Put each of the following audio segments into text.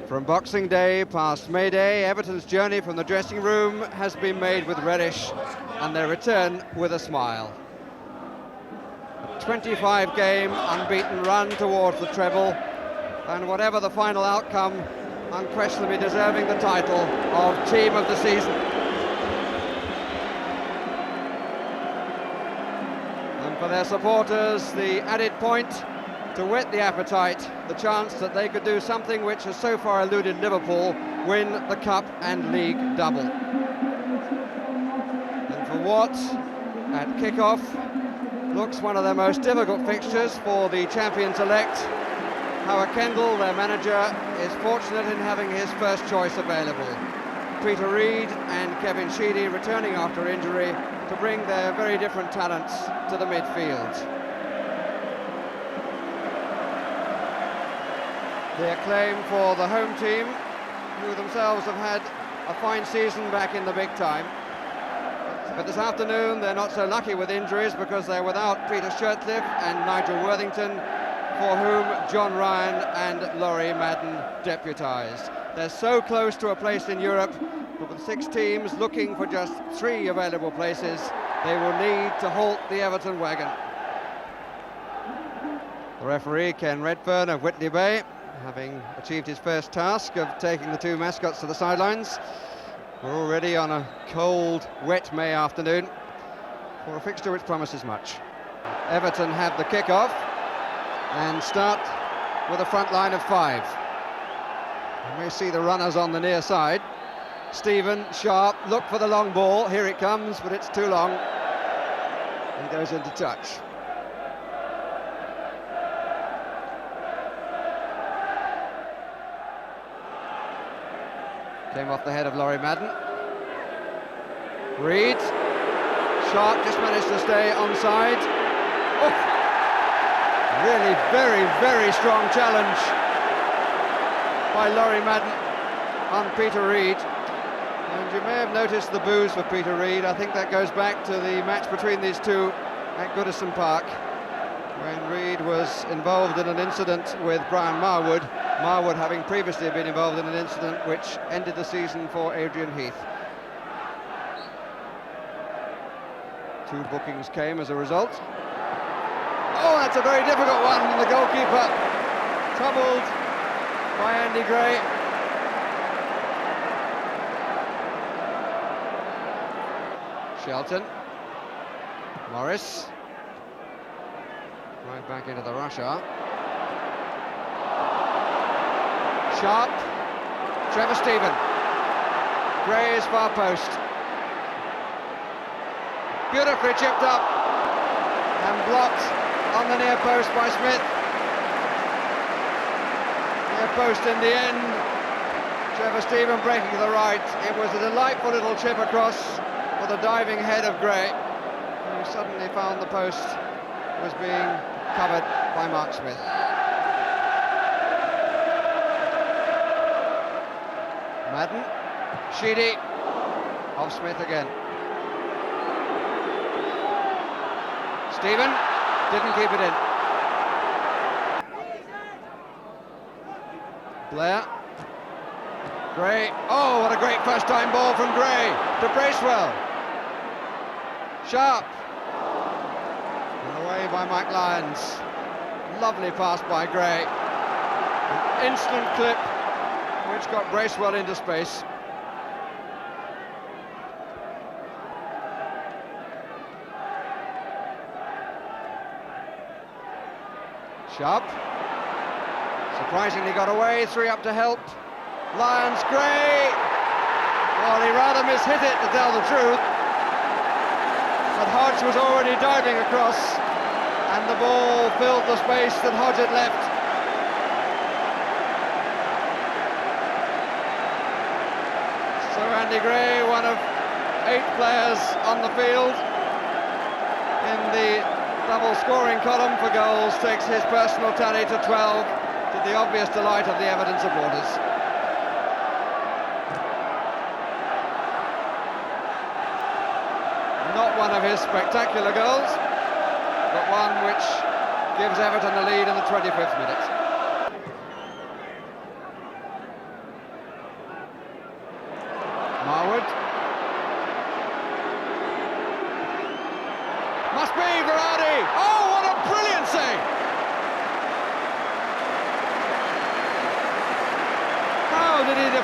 From Boxing Day past May Day, Everton's journey from the dressing room has been made with relish and their return with a smile. A 25-game unbeaten run towards the treble, and whatever the final outcome, unquestionably deserving the title of Team of the Season. And for their supporters, the added point to whet the appetite, the chance that they could do something which has so far eluded Liverpool, win the Cup and League double. And for what, at kick-off, looks one of their most difficult fixtures for the champions-elect, Howard Kendall, their manager, is fortunate in having his first choice available. Peter Reid and Kevin Sheedy returning after injury to bring their very different talents to the midfield. The acclaim for the home team, who themselves have had a fine season back in the big time. But this afternoon they're not so lucky with injuries because they're without Peter Shirtliff and Nigel Worthington, for whom John Ryan and Laurie Madden deputised. They're so close to a place in Europe, but with 6 teams looking for just 3 available places, they will need to halt the Everton wagon. The referee, Ken Redfern of Whitley Bay, having achieved his first task of taking the 2 mascots to the sidelines. We're already on a cold, wet May afternoon for a fixture which promises much. Everton have the kick-off and start with a front line of 5. You may see the runners on the near side. Stephen, Sharp, look for the long ball. Here it comes, but it's too long. He goes into touch. Came off the head of Laurie Madden. Reid. Sharp just managed to stay onside. Oh! Really very, very strong challenge by Laurie Madden on Peter Reid. And you may have noticed the boos for Peter Reid. I think that goes back to the match between these two at Goodison Park, when Reid was involved in an incident with Brian Marwood, Marwood having previously been involved in an incident which ended the season for Adrian Heath. 2 bookings came as a result. Oh, that's a very difficult one from the goalkeeper, troubled by Andy Gray. Shelton, Morris, right back into the rush hour. Sharp, Trevor Stephen, Gray's far post. Beautifully chipped up and blocked on the near post by Smith. Near post in the end. Trevor Stephen breaking to the right. It was a delightful little chip across for the diving head of Gray, who suddenly found the post was being covered by Mark Smith. Madden, Sheedy, off Smith again. Stephen didn't keep it in. Blair, Gray, oh what a great first time ball from Gray to Bracewell. Sharp, and away by Mike Lyons. Lovely pass by Gray. An instant clip which got Bracewell into space. Sharp, surprisingly got away, 3 up to help. Lyons, Gray, well he rather mishit it to tell the truth, but Hodge was already diving across and the ball filled the space that Hodge had left. So Andy Gray, one of 8 players on the field in the double scoring column for goals, takes his personal tally to 12, to the obvious delight of the Everton supporters. Not one of his spectacular goals, but one which gives Everton the lead in the 25th minute.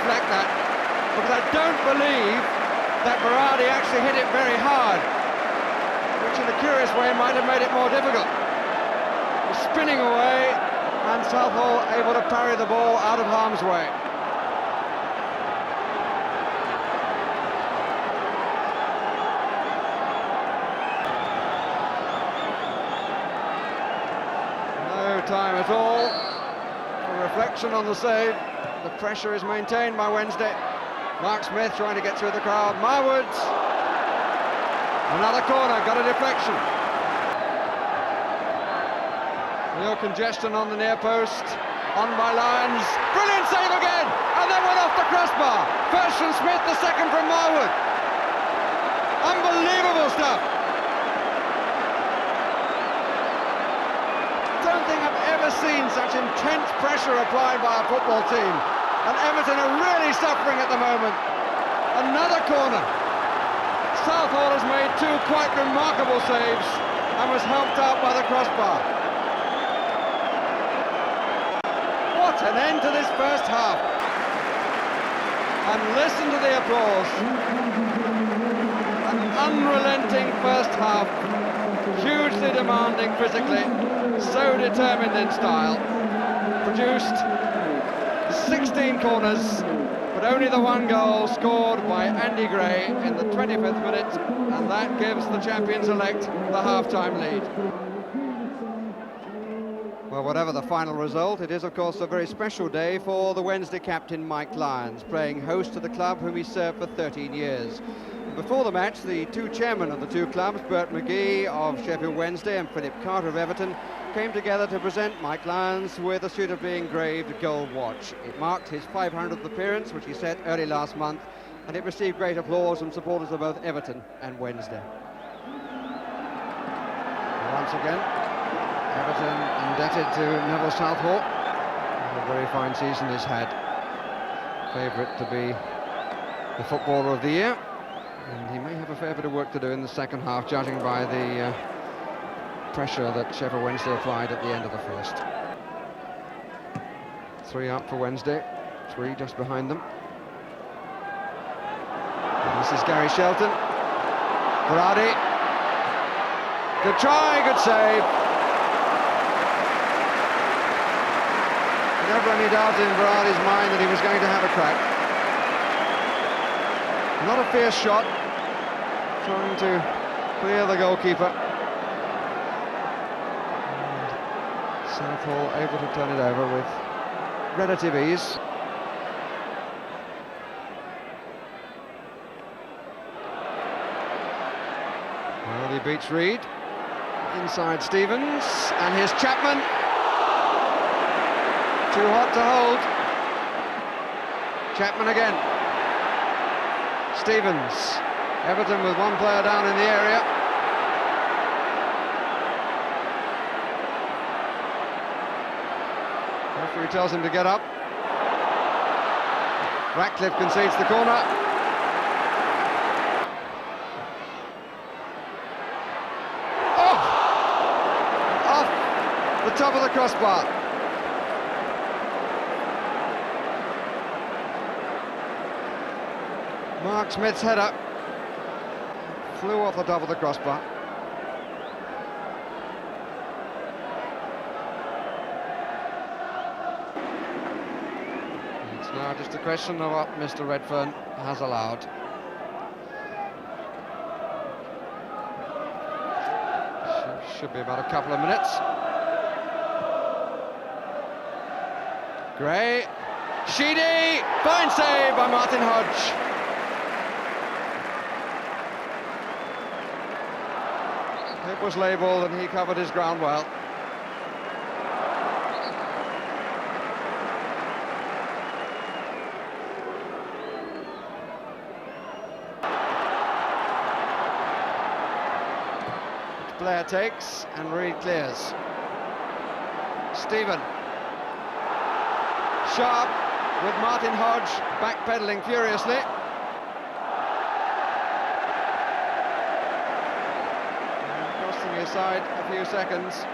deflect that, because I don't believe that Berardi actually hit it very hard, which in a curious way might have made it more difficult. Spinning away, and Southall able to parry the ball out of harm's way. No time at all for reflection on the save. The pressure is maintained by Wednesday. Mark Smith trying to get through the crowd. Marwood, another corner, got a deflection. Real congestion on the near post, on by Lyons, brilliant save again, and then went off the crossbar. First from Smith, the second from Marwood. Unbelievable stuff. Don't think I've ever seen such intense pressure applied by a football team, and Everton are really suffering at the moment. Another corner. Southall has made two quite remarkable saves and was helped out by the crossbar. What an end to this first half. And listen to the applause. An unrelenting first half, hugely demanding physically, so determined in style. Produced 16 corners, but only the one goal scored by Andy Gray in the 25th minute, and that gives the champions-elect the half-time lead. Well, whatever the final result, it is of course a very special day for the Wednesday captain Mike Lyons, playing host to the club whom he served for 13 years. And before the match, the two chairmen of the two clubs, Bert McGee of Sheffield Wednesday and Philip Carter of Everton, came together to present Mike Lyons with a suitably engraved gold watch. It marked his 500th appearance, which he set early last month, and it received great applause from supporters of both Everton and Wednesday. Once again, Everton indebted to Neville Southall. A very fine season he's had. Favourite to be the footballer of the year, and he may have a fair bit of work to do in the second half, judging by the pressure that Sheffield Wednesday applied at the end of the first. 3 up for Wednesday, 3 just behind them. And this is Gary Shelton. Berardi. Good try, good save. Never any doubt in Berardi's mind that he was going to have a crack. Not a fierce shot, trying to clear the goalkeeper. And Southall able to turn it over with relative ease. Well, he beats Reed. Inside Stevens, and here's Chapman. Too hot to hold. Chapman again. Stevens. Everton with one player down in the area. Referee tells him to get up. Ratcliffe concedes the corner. Oh! Off the top of the crossbar. Mark Smith's header flew off the top of the crossbar. It's now just a question of what Mr. Redfern has allowed. Should be about a couple of minutes. Gray, Sheedy, fine save by Martin Hodge. It was labelled and he covered his ground well. Blair takes and Reed clears. Stephen. Sharp with Martin Hodge backpedaling furiously. Aside a few seconds.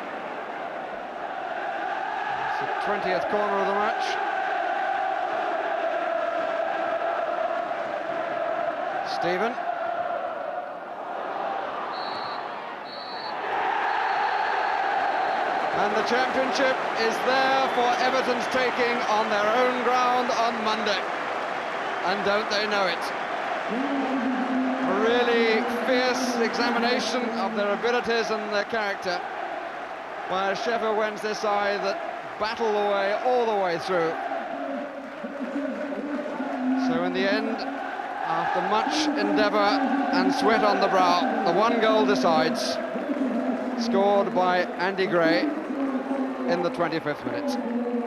It's the 20th corner of the match. Stephen. And the championship is there for Everton's taking on their own ground on Monday. And don't they know it? A really fierce examination of their abilities and their character by a Sheff Wednesday side that battle away all the way through. So in the end, after much endeavour and sweat on the brow, the one goal decides, scored by Andy Gray in the 25th minute.